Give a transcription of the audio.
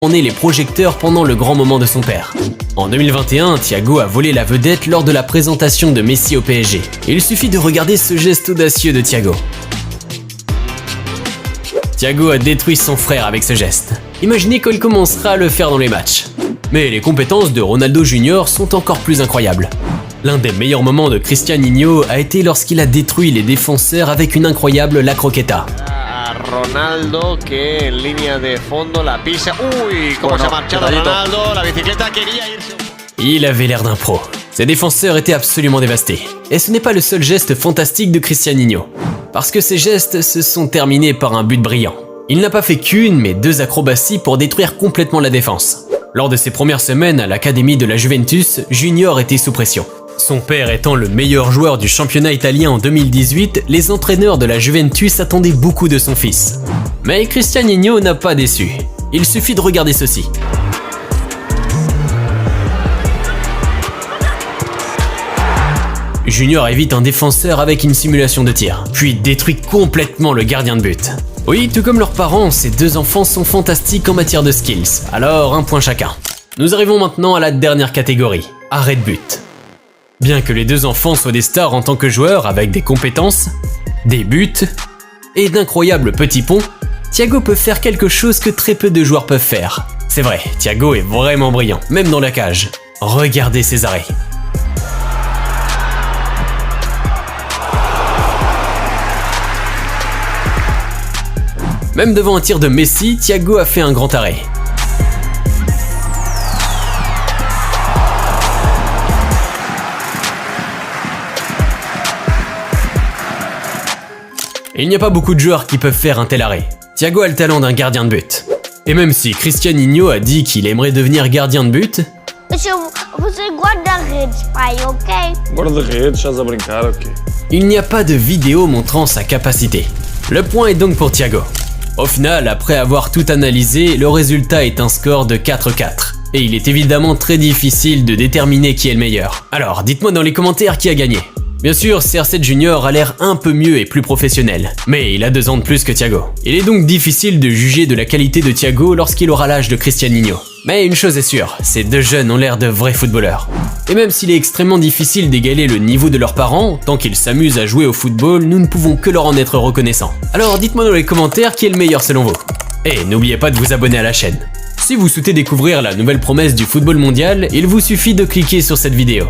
tourner les projecteurs pendant le grand moment de son père. En 2021, Thiago a volé la vedette lors de la présentation de Messi au PSG. Il suffit de regarder ce geste audacieux de Thiago. Thiago a détruit son frère avec ce geste. Imaginez quand il commencera à le faire dans les matchs. Mais les compétences de Ronaldo Jr sont encore plus incroyables. L'un des meilleurs moments de Cristianinho a été lorsqu'il a détruit les défenseurs avec une incroyable La Croqueta. Ronaldo que en línea de fondo la pisa. Uy, cómo se ha marchado Ronaldo, la bicicleta quería irse. Il avait l'air d'un pro. Ses défenseurs étaient absolument dévastés. Et ce n'est pas le seul geste fantastique de Cristianinho. Parce que ces gestes se sont terminés par un but brillant. Il n'a pas fait qu'une, mais deux acrobaties pour détruire complètement la défense. Lors de ses premières semaines à l'académie de la Juventus, Junior était sous pression. Son père étant le meilleur joueur du championnat italien en 2018, les entraîneurs de la Juventus attendaient beaucoup de son fils. Mais Cristianinho n'a pas déçu. Il suffit de regarder ceci. Junior évite un défenseur avec une simulation de tir, puis détruit complètement le gardien de but. Oui, tout comme leurs parents, ces deux enfants sont fantastiques en matière de skills, alors un point chacun. Nous arrivons maintenant à la dernière catégorie, arrêt de but. Bien que les deux enfants soient des stars en tant que joueurs avec des compétences, des buts et d'incroyables petits ponts, Thiago peut faire quelque chose que très peu de joueurs peuvent faire. C'est vrai, Thiago est vraiment brillant, même dans la cage. Regardez ses arrêts. Même devant un tir de Messi, Thiago a fait un grand arrêt. Il n'y a pas beaucoup de joueurs qui peuvent faire un tel arrêt. Thiago a le talent d'un gardien de but. Et même si Cristianinho a dit qu'il aimerait devenir gardien de but, il n'y a pas de vidéo montrant sa capacité. Le point est donc pour Thiago. Au final, après avoir tout analysé, le résultat est un score de 4-4. Et il est évidemment très difficile de déterminer qui est le meilleur. Alors, dites-moi dans les commentaires qui a gagné. Bien sûr, CR7 Junior a l'air un peu mieux et plus professionnel, mais il a 2 ans de plus que Thiago. Il est donc difficile de juger de la qualité de Thiago lorsqu'il aura l'âge de Cristianinho. Mais une chose est sûre, ces deux jeunes ont l'air de vrais footballeurs. Et même s'il est extrêmement difficile d'égaler le niveau de leurs parents, tant qu'ils s'amusent à jouer au football, nous ne pouvons que leur en être reconnaissants. Alors dites-moi dans les commentaires qui est le meilleur selon vous. Et n'oubliez pas de vous abonner à la chaîne. Si vous souhaitez découvrir la nouvelle promesse du football mondial, il vous suffit de cliquer sur cette vidéo.